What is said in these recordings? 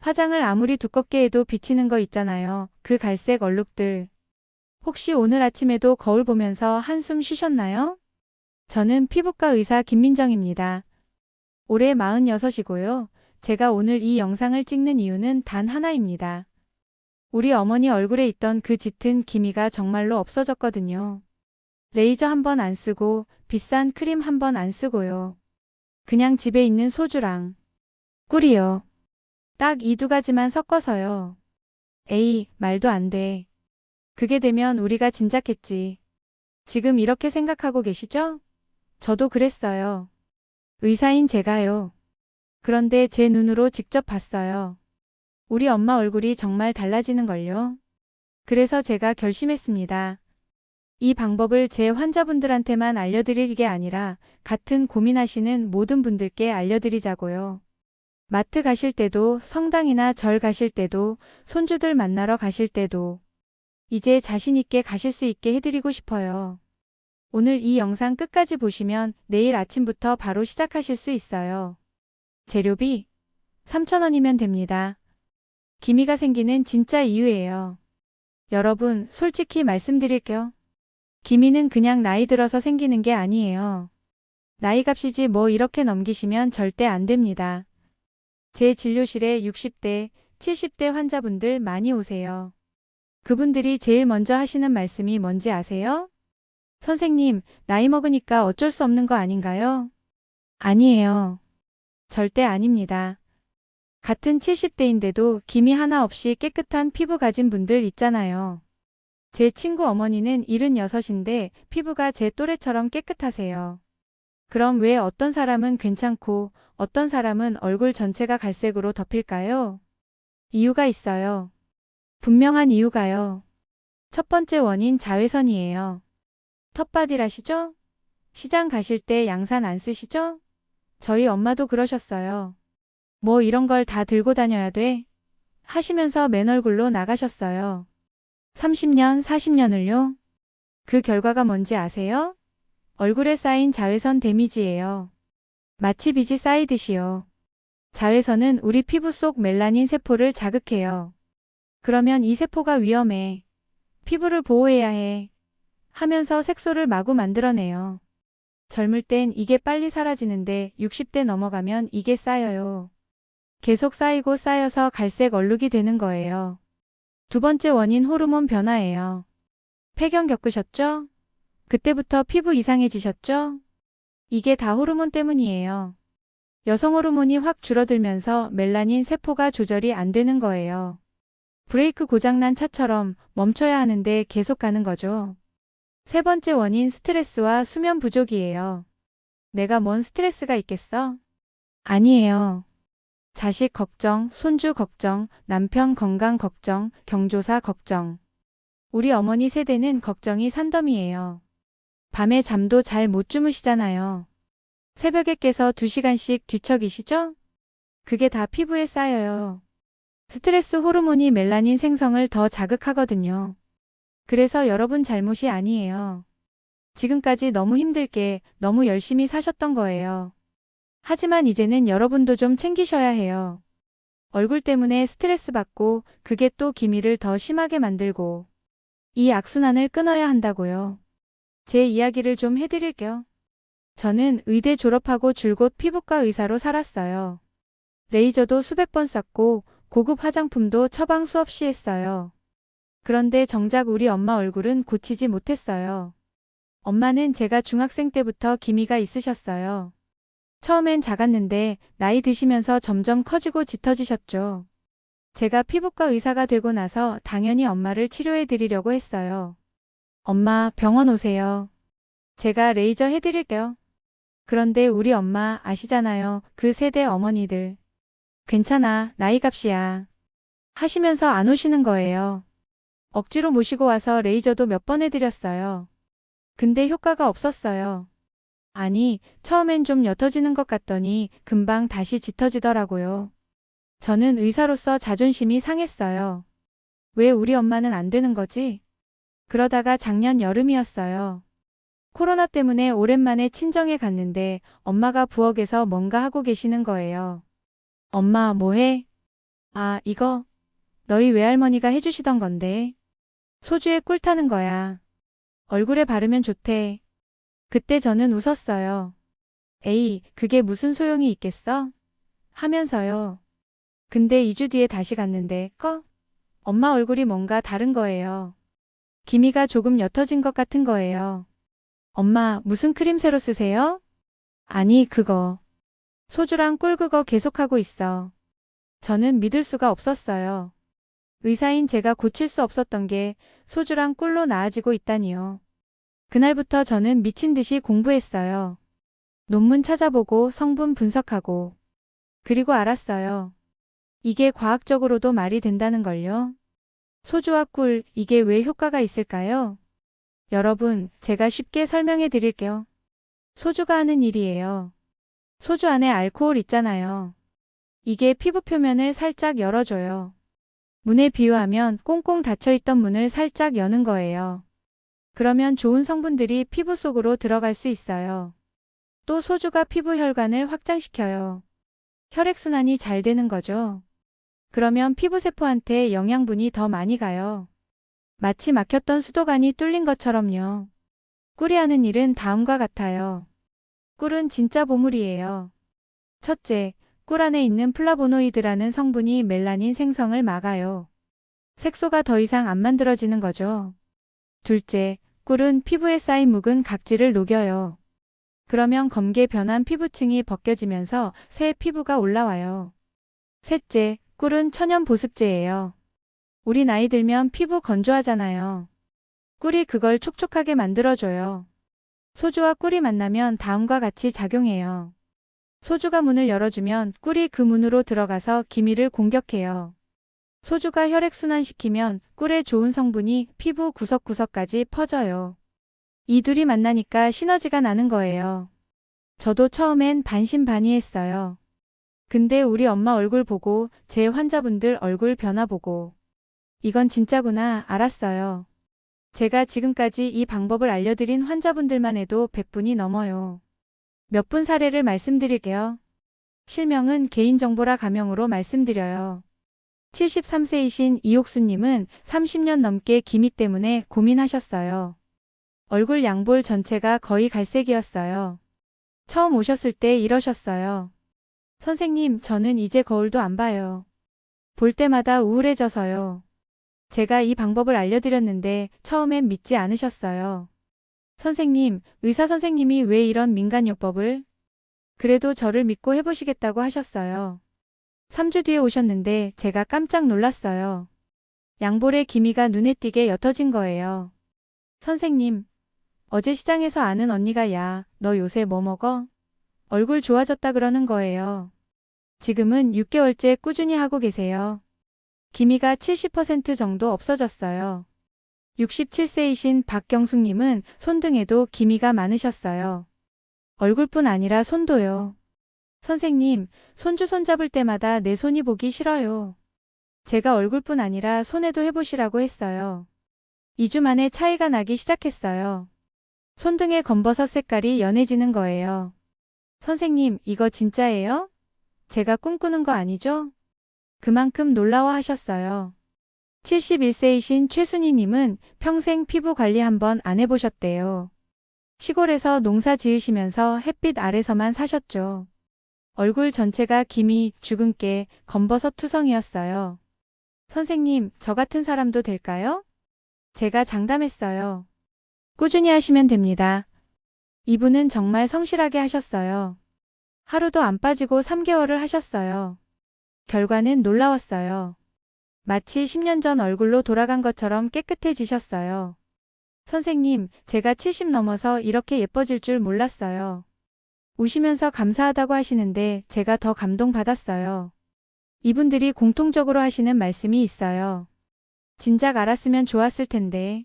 화장을 아무리 두껍게 해도 비치는 거 있잖아요. 그 갈색 얼룩들. 혹시 오늘 아침에도 거울 보면서 한숨 쉬셨나요? 저는 피부과 의사 김민정입니다. 올해 46이고요. 제가 오늘 이 영상을 찍는 이유는 단 하나입니다. 우리 어머니 얼굴에 있던 그 짙은 기미가 정말로 없어졌거든요. 레이저 한 번 안 쓰고 비싼 크림 한 번 안 쓰고요. 그냥 집에 있는 소주랑 꿀이요. 딱 이 두 가지만 섞어서요. 에이, 말도 안 돼. 그게 되면 우리가 진작했지. 지금 이렇게 생각하고 계시죠? 저도 그랬어요. 의사인 제가요. 그런데 제 눈으로 직접 봤어요. 우리 엄마 얼굴이 정말 달라지는걸요. 그래서 제가 결심했습니다. 이 방법을 제 환자분들한테만 알려드릴 게 아니라 같은 고민하시는 모든 분들께 알려드리자고요. 마트 가실 때도, 성당이나 절 가실 때도, 손주들 만나러 가실 때도 이제 자신 있게 가실 수 있게 해드리고 싶어요. 오늘 이 영상 끝까지 보시면 내일 아침부터 바로 시작하실 수 있어요. 재료비 3,000원이면 됩니다. 기미가 생기는 진짜 이유예요. 여러분, 솔직히 말씀드릴게요. 기미는 그냥 나이 들어서 생기는 게 아니에요. 나이 값이지 뭐 이렇게 넘기시면 절대 안 됩니다. 제 진료실에 60대, 70대 환자분들 많이 오세요. 그분들이 제일 먼저 하시는 말씀이 뭔지 아세요? 선생님, 나이 먹으니까 어쩔 수 없는 거 아닌가요? 아니에요. 절대 아닙니다. 같은 70대인데도 기미 하나 없이 깨끗한 피부 가진 분들 있잖아요. 제 친구 어머니는 76인데 피부가 제 또래처럼 깨끗하세요. 그럼 왜 어떤 사람은 괜찮고 어떤 사람은 얼굴 전체가 갈색으로 덮일까요? 이유가 있어요. 분명한 이유가요. 첫 번째 원인 자외선이에요. 텃밭이라시죠? 시장 가실 때 양산 안 쓰시죠? 저희 엄마도 그러셨어요. 뭐 이런 걸 다 들고 다녀야 돼? 하시면서 맨 얼굴로 나가셨어요. 30년, 40년을요? 그 결과가 뭔지 아세요? 얼굴에 쌓인 자외선 데미지예요. 마치 빚이 쌓이듯이요. 자외선은 우리 피부 속 멜라닌 세포를 자극해요. 그러면 이 세포가 위험해. 피부를 보호해야 해. 하면서 색소를 마구 만들어내요. 젊을 땐 이게 빨리 사라지는데 60대 넘어가면 이게 쌓여요. 계속 쌓이고 쌓여서 갈색 얼룩이 되는 거예요. 두 번째 원인 호르몬 변화예요. 폐경 겪으셨죠? 그때부터 피부 이상해지셨죠? 이게 다 호르몬 때문이에요. 여성 호르몬이 확 줄어들면서 멜라닌 세포가 조절이 안 되는 거예요. 브레이크 고장난 차처럼 멈춰야 하는데 계속 가는 거죠. 세 번째 원인 스트레스와 수면 부족이에요. 내가 뭔 스트레스가 있겠어? 아니에요. 자식 걱정, 손주 걱정, 남편 건강 걱정, 경조사 걱정. 우리 어머니 세대는 걱정이 산더미예요. 밤에 잠도 잘 못 주무시잖아요. 새벽에 깨서 2시간씩 뒤척이시죠? 그게 다 피부에 쌓여요. 스트레스 호르몬이 멜라닌 생성을 더 자극하거든요. 그래서 여러분 잘못이 아니에요. 지금까지 너무 힘들게 너무 열심히 사셨던 거예요. 하지만 이제는 여러분도 좀 챙기셔야 해요. 얼굴 때문에 스트레스 받고 그게 또 기미를 더 심하게 만들고 이 악순환을 끊어야 한다고요. 제 이야기를 좀 해드릴게요. 저는 의대 졸업하고 줄곧 피부과 의사로 살았어요. 레이저도 수백 번 쐈고 고급 화장품도 처방 수없이 했어요. 그런데 정작 우리 엄마 얼굴은 고치지 못했어요. 엄마는 제가 중학생 때부터 기미가 있으셨어요. 처음엔 작았는데 나이 드시면서 점점 커지고 짙어지셨죠. 제가 피부과 의사가 되고 나서 당연히 엄마를 치료해 드리려고 했어요. 엄마, 병원 오세요. 제가 레이저 해드릴게요. 그런데 우리 엄마 아시잖아요. 그 세대 어머니들. 괜찮아, 나이 값이야. 하시면서 안 오시는 거예요. 억지로 모시고 와서 레이저도 몇 번 해드렸어요. 근데 효과가 없었어요. 아니, 처음엔 좀 옅어지는 것 같더니 금방 다시 짙어지더라고요. 저는 의사로서 자존심이 상했어요. 왜 우리 엄마는 안 되는 거지? 그러다가 작년 여름이었어요. 코로나 때문에 오랜만에 친정에 갔는데 엄마가 부엌에서 뭔가 하고 계시는 거예요. 엄마, 뭐해? 아, 이거 너희 외할머니가 해주시던 건데. 소주에 꿀 타는 거야. 얼굴에 바르면 좋대. 그때 저는 웃었어요. 에이, 그게 무슨 소용이 있겠어? 하면서요. 근데 2주 뒤에 다시 갔는데, 엄마 얼굴이 뭔가 다른 거예요. 기미가 조금 옅어진 것 같은 거예요. 엄마, 무슨 크림 새로 쓰세요? 아니, 그거. 소주랑 꿀 그거 계속하고 있어. 저는 믿을 수가 없었어요. 의사인 제가 고칠 수 없었던 게 소주랑 꿀로 나아지고 있다니요. 그날부터 저는 미친 듯이 공부했어요. 논문 찾아보고 성분 분석하고. 그리고 알았어요. 이게 과학적으로도 말이 된다는 걸요. 소주와 꿀, 이게 왜 효과가 있을까요? 여러분, 제가 쉽게 설명해 드릴게요. 소주가 하는 일이에요. 소주 안에 알코올 있잖아요. 이게 피부 표면을 살짝 열어줘요. 문에 비유하면 꽁꽁 닫혀있던 문을 살짝 여는 거예요. 그러면 좋은 성분들이 피부 속으로 들어갈 수 있어요. 또 소주가 피부 혈관을 확장시켜요. 혈액순환이 잘 되는 거죠. 그러면 피부세포한테 영양분이 더 많이 가요. 마치 막혔던 수도관이 뚫린 것처럼요. 꿀이 하는 일은 다음과 같아요. 꿀은 진짜 보물이에요. 첫째, 꿀 안에 있는 플라보노이드라는 성분이 멜라닌 생성을 막아요. 색소가 더 이상 안 만들어지는 거죠. 둘째, 꿀은 피부에 쌓인 묵은 각질을 녹여요. 그러면 검게 변한 피부층이 벗겨지면서 새 피부가 올라와요. 셋째, 꿀은 천연 보습제예요. 우리 나이 들면 피부 건조하잖아요. 꿀이 그걸 촉촉하게 만들어줘요. 소주와 꿀이 만나면 다음과 같이 작용해요. 소주가 문을 열어주면 꿀이 그 문으로 들어가서 기미를 공격해요. 소주가 혈액순환시키면 꿀의 좋은 성분이 피부 구석구석까지 퍼져요. 이 둘이 만나니까 시너지가 나는 거예요. 저도 처음엔 반신반의했어요. 근데 우리 엄마 얼굴 보고 제 환자분들 얼굴 변화 보고 이건 진짜구나 알았어요. 제가 지금까지 이 방법을 알려드린 환자분들만 해도 100분이 넘어요. 몇 분 사례를 말씀드릴게요. 실명은 개인정보라 가명으로 말씀드려요. 73세이신 이옥수님은 30년 넘게 기미 때문에 고민하셨어요. 얼굴 양볼 전체가 거의 갈색이었어요. 처음 오셨을 때 이러셨어요. 선생님, 저는 이제 거울도 안 봐요. 볼 때마다 우울해져서요. 제가 이 방법을 알려드렸는데 처음엔 믿지 않으셨어요. 선생님, 의사 선생님이 왜 이런 민간요법을? 그래도 저를 믿고 해보시겠다고 하셨어요. 3주 뒤에 오셨는데 제가 깜짝 놀랐어요. 양볼의 기미가 눈에 띄게 옅어진 거예요. 선생님, 어제 시장에서 아는 언니가 야, 너 요새 뭐 먹어? 얼굴 좋아졌다 그러는 거예요. 지금은 6개월째 꾸준히 하고 계세요. 기미가 70% 정도 없어졌어요. 67세이신 박경숙님은 손등에도 기미가 많으셨어요. 얼굴뿐 아니라 손도요. 선생님, 손주 손잡을 때마다 내 손이 보기 싫어요. 제가 얼굴뿐 아니라 손에도 해보시라고 했어요. 2주 만에 차이가 나기 시작했어요. 손등의 검버섯 색깔이 연해지는 거예요. 선생님, 이거 진짜예요? 제가 꿈꾸는 거 아니죠? 그만큼 놀라워하셨어요. 71세이신 최순희님은 평생 피부 관리 한번 안 해보셨대요. 시골에서 농사 지으시면서 햇빛 아래서만 사셨죠. 얼굴 전체가 기미, 주근깨, 검버섯 투성이었어요. 선생님, 저 같은 사람도 될까요? 제가 장담했어요. 꾸준히 하시면 됩니다. 이분은 정말 성실하게 하셨어요. 하루도 안 빠지고 3개월을 하셨어요. 결과는 놀라웠어요. 마치 10년 전 얼굴로 돌아간 것처럼 깨끗해지셨어요. 선생님, 제가 70 넘어서 이렇게 예뻐질 줄 몰랐어요. 우시면서 감사하다고 하시는데 제가 더 감동받았어요. 이분들이 공통적으로 하시는 말씀이 있어요. 진작 알았으면 좋았을 텐데.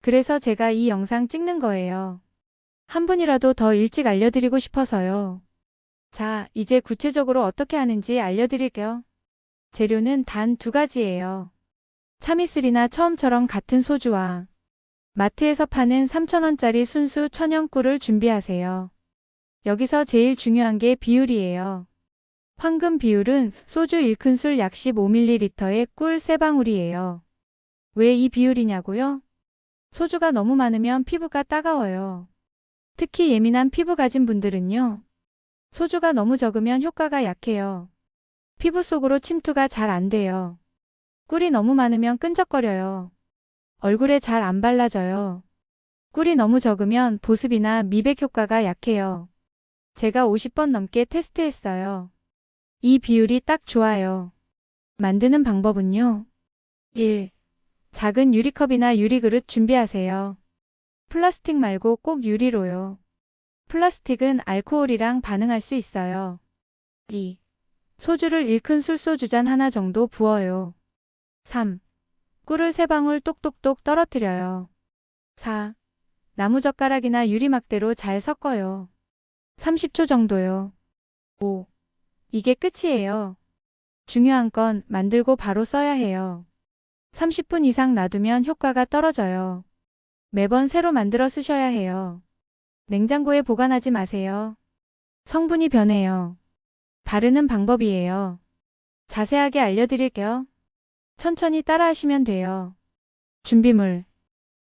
그래서 제가 이 영상 찍는 거예요. 한 분이라도 더 일찍 알려드리고 싶어서요. 자, 이제 구체적으로 어떻게 하는지 알려드릴게요. 재료는 단 2가지예요. 참이슬이나 처음처럼 같은 소주와 마트에서 파는 3,000원짜리 순수 천연 꿀을 준비하세요. 여기서 제일 중요한 게 비율이에요. 황금 비율은 소주 1큰술 약 15ml에 꿀 3방울이에요. 왜 이 비율이냐고요? 소주가 너무 많으면 피부가 따가워요. 특히 예민한 피부 가진 분들은요. 소주가 너무 적으면 효과가 약해요. 피부 속으로 침투가 잘 안 돼요. 꿀이 너무 많으면 끈적거려요. 얼굴에 잘 안 발라져요. 꿀이 너무 적으면 보습이나 미백 효과가 약해요. 제가 50번 넘게 테스트했어요. 이 비율이 딱 좋아요. 만드는 방법은요. 1. 작은 유리컵이나 유리그릇 준비하세요. 플라스틱 말고 꼭 유리로요. 플라스틱은 알코올이랑 반응할 수 있어요. 2. 소주를 1큰술 소주잔 하나 정도 부어요. 3. 꿀을 3방울 똑똑똑 떨어뜨려요. 4. 나무젓가락이나 유리막대로 잘 섞어요. 30초 정도요. 5. 이게 끝이에요. 중요한 건 만들고 바로 써야 해요. 30분 이상 놔두면 효과가 떨어져요. 매번 새로 만들어 쓰셔야 해요. 냉장고에 보관하지 마세요. 성분이 변해요. 바르는 방법이에요. 자세하게 알려드릴게요. 천천히 따라하시면 돼요. 준비물.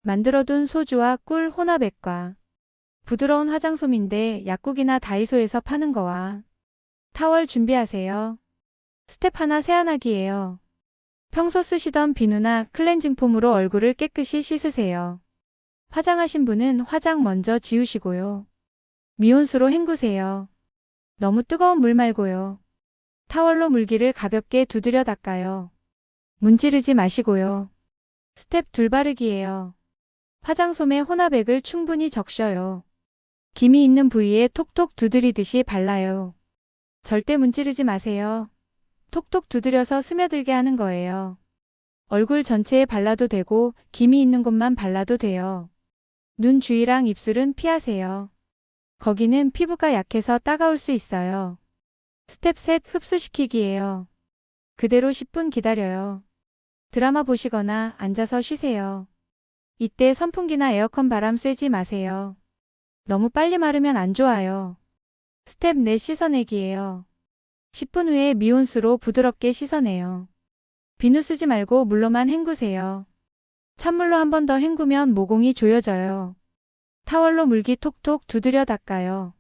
만들어둔 소주와 꿀 혼합액과 부드러운 화장솜인데 약국이나 다이소에서 파는 거와 타월 준비하세요. 스텝 하나 세안하기예요. 평소 쓰시던 비누나 클렌징 폼으로 얼굴을 깨끗이 씻으세요. 화장하신 분은 화장 먼저 지우시고요. 미온수로 헹구세요. 너무 뜨거운 물 말고요. 타월로 물기를 가볍게 두드려 닦아요. 문지르지 마시고요. 스텝 2 바르기예요. 화장솜에 혼합액을 충분히 적셔요. 김이 있는 부위에 톡톡 두드리듯이 발라요. 절대 문지르지 마세요. 톡톡 두드려서 스며들게 하는 거예요. 얼굴 전체에 발라도 되고 김이 있는 곳만 발라도 돼요. 눈 주위랑 입술은 피하세요. 거기는 피부가 약해서 따가울 수 있어요. 스텝 셋 흡수시키기예요. 그대로 10분 기다려요. 드라마 보시거나 앉아서 쉬세요. 이때 선풍기나 에어컨 바람 쐬지 마세요. 너무 빨리 마르면 안 좋아요. 스텝 넷 씻어내기예요. 10분 후에 미온수로 부드럽게 씻어내요. 비누 쓰지 말고 물로만 헹구세요. 찬물로 한 번 더 헹구면 모공이 조여져요. 타월로 물기 톡톡 두드려 닦아요.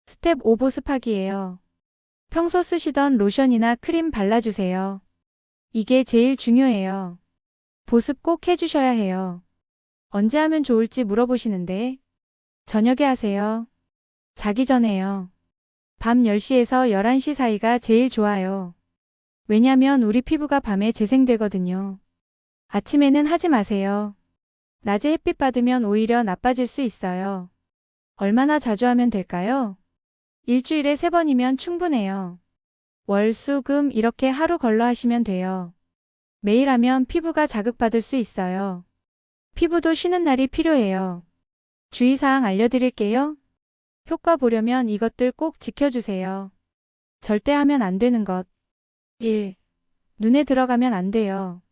스텝 5 보습하기예요. 평소 쓰시던 로션이나 크림 발라주세요. 이게 제일 중요해요. 보습 꼭 해주셔야 해요. 언제 하면 좋을지 물어보시는데 저녁에 하세요. 자기 전에요. 밤 10시에서 11시 사이가 제일 좋아요. 왜냐면 우리 피부가 밤에 재생되거든요. 아침에는 하지 마세요. 낮에 햇빛 받으면 오히려 나빠질 수 있어요. 얼마나 자주 하면 될까요? 일주일에 3번이면 충분해요. 월, 수, 금 이렇게 하루 걸러 하시면 돼요. 매일 하면 피부가 자극받을 수 있어요. 피부도 쉬는 날이 필요해요. 주의사항 알려드릴게요. 효과 보려면 이것들 꼭 지켜주세요. 절대 하면 안 되는 것. 1. 눈에 들어가면 안 돼요.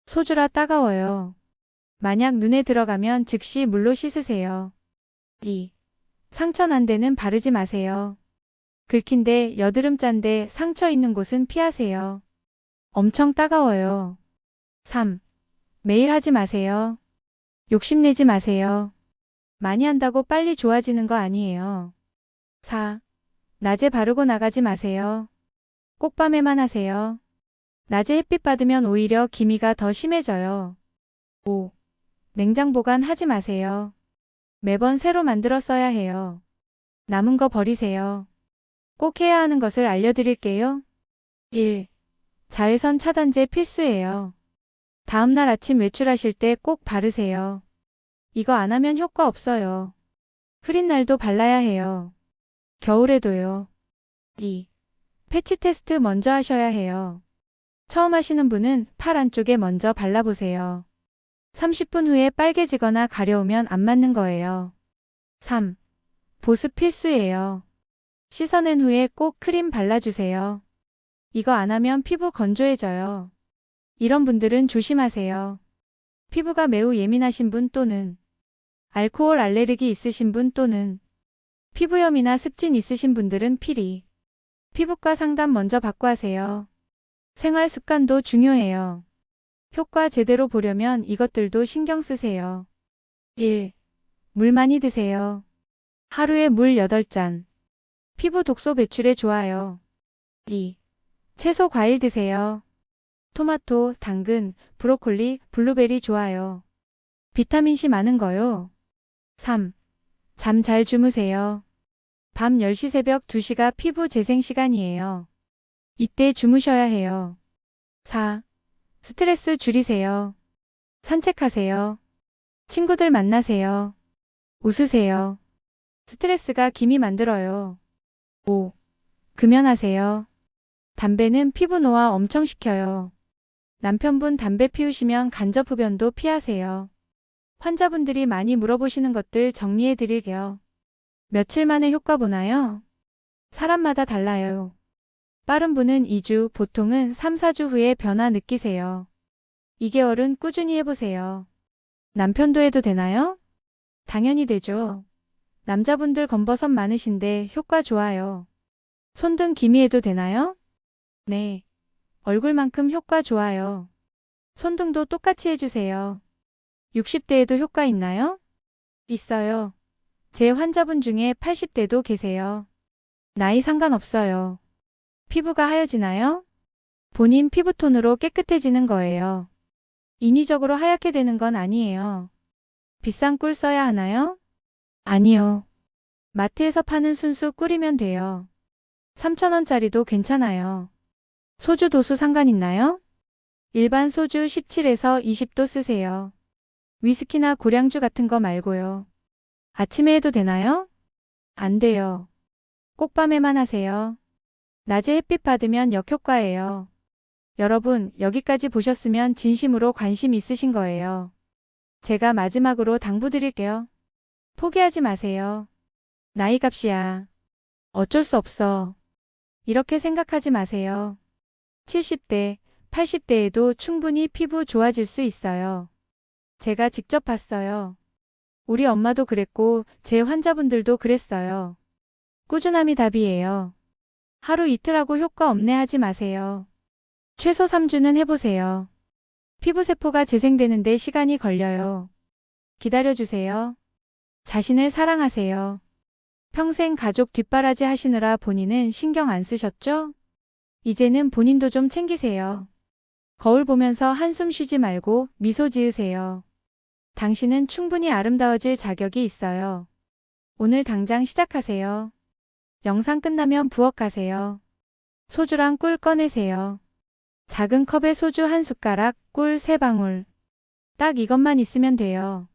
소주라 따가워요. 만약 눈에 들어가면 즉시 물로 씻으세요. 2. 상처 난 데는 바르지 마세요. 긁힌데 여드름 짠데 상처 있는 곳은 피하세요. 엄청 따가워요. 3. 매일 하지 마세요. 욕심내지 마세요. 많이 한다고 빨리 좋아지는 거 아니에요. 4. 낮에 바르고 나가지 마세요. 꼭 밤에만 하세요. 낮에 햇빛 받으면 오히려 기미가 더 심해져요. 5. 냉장 보관 하지 마세요. 매번 새로 만들어 써야 해요. 남은 거 버리세요. 꼭 해야 하는 것을 알려드릴게요. 1. 자외선 차단제 필수예요. 다음날 아침 외출하실 때 꼭 바르세요. 이거 안 하면 효과 없어요. 흐린 날도 발라야 해요. 겨울에도요. 2. 패치 테스트 먼저 하셔야 해요. 처음 하시는 분은 팔 안쪽에 먼저 발라보세요. 30분 후에 빨개지거나 가려우면 안 맞는 거예요. 3. 보습 필수예요. 씻어낸 후에 꼭 크림 발라주세요. 이거 안 하면 피부 건조해져요. 이런 분들은 조심하세요. 피부가 매우 예민하신 분 또는 알코올 알레르기 있으신 분 또는 피부염이나 습진 있으신 분들은 필히 피부과 상담 먼저 받고 하세요. 생활 습관도 중요해요. 효과 제대로 보려면 이것들도 신경 쓰세요. 1. 물 많이 드세요. 하루에 물 8잔. 피부 독소 배출에 좋아요. 2. 채소 과일 드세요. 토마토, 당근, 브로콜리, 블루베리 좋아요. 비타민C 많은 거요. 3. 잠 잘 주무세요. 밤 10시 새벽 2시가 피부 재생 시간이에요. 이때 주무셔야 해요. 4. 스트레스 줄이세요. 산책하세요. 친구들 만나세요. 웃으세요. 스트레스가 기미 만들어요. 5. 금연하세요. 담배는 피부 노화 엄청 시켜요. 남편분 담배 피우시면 간접 흡연도 피하세요. 환자분들이 많이 물어보시는 것들 정리해 드릴게요. 며칠 만에 효과 보나요? 사람마다 달라요. 빠른 분은 2주, 보통은 3, 4주 후에 변화 느끼세요. 2개월은 꾸준히 해보세요. 남편도 해도 되나요? 당연히 되죠. 남자분들 검버섯 많으신데 효과 좋아요. 손등 기미해도 되나요? 네. 얼굴만큼 효과 좋아요. 손등도 똑같이 해주세요. 60대에도 효과 있나요? 있어요. 제 환자분 중에 80대도 계세요. 나이 상관없어요. 피부가 하얘지나요? 본인 피부톤으로 깨끗해지는 거예요. 인위적으로 하얗게 되는 건 아니에요. 비싼 꿀 써야 하나요? 아니요. 마트에서 파는 순수 꿀이면 돼요. 3,000원짜리도 괜찮아요. 소주 도수 상관 있나요? 일반 소주 17에서 20도 쓰세요. 위스키나 고량주 같은 거 말고요. 아침에 해도 되나요? 안 돼요. 꼭 밤에만 하세요. 낮에 햇빛 받으면 역효과예요. 여러분, 여기까지 보셨으면 진심으로 관심 있으신 거예요. 제가 마지막으로 당부드릴게요. 포기하지 마세요. 나이 값이야. 어쩔 수 없어. 이렇게 생각하지 마세요. 70대, 80대에도 충분히 피부 좋아질 수 있어요. 제가 직접 봤어요. 우리 엄마도 그랬고 제 환자분들도 그랬어요. 꾸준함이 답이에요. 하루 이틀 하고 효과 없네 하지 마세요. 최소 3주는 해보세요. 피부세포가 재생되는데 시간이 걸려요. 기다려주세요. 자신을 사랑하세요. 평생 가족 뒷바라지 하시느라 본인은 신경 안 쓰셨죠? 이제는 본인도 좀 챙기세요. 거울 보면서 한숨 쉬지 말고 미소 지으세요. 당신은 충분히 아름다워질 자격이 있어요. 오늘 당장 시작하세요. 영상 끝나면 부엌 가세요. 소주랑 꿀 꺼내세요. 작은 컵에 소주 1숟가락, 꿀 3방울. 딱 이것만 있으면 돼요.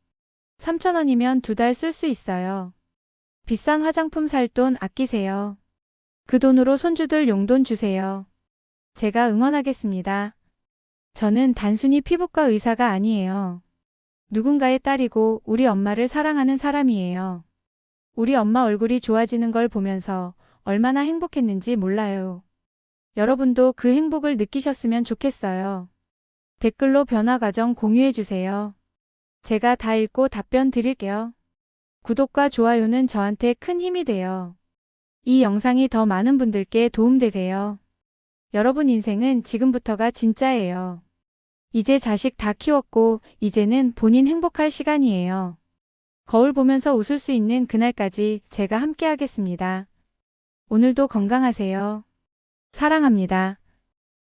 3,000원이면 2달 쓸 수 있어요. 비싼 화장품 살 돈 아끼세요. 그 돈으로 손주들 용돈 주세요. 제가 응원하겠습니다. 저는 단순히 피부과 의사가 아니에요. 누군가의 딸이고 우리 엄마를 사랑하는 사람이에요. 우리 엄마 얼굴이 좋아지는 걸 보면서 얼마나 행복했는지 몰라요. 여러분도 그 행복을 느끼셨으면 좋겠어요. 댓글로 변화 과정 공유해주세요. 제가 다 읽고 답변 드릴게요. 구독과 좋아요는 저한테 큰 힘이 돼요. 이 영상이 더 많은 분들께 도움되세요. 여러분 인생은 지금부터가 진짜예요. 이제 자식 다 키웠고 이제는 본인 행복할 시간이에요. 거울 보면서 웃을 수 있는 그날까지 제가 함께 하겠습니다. 오늘도 건강하세요. 사랑합니다.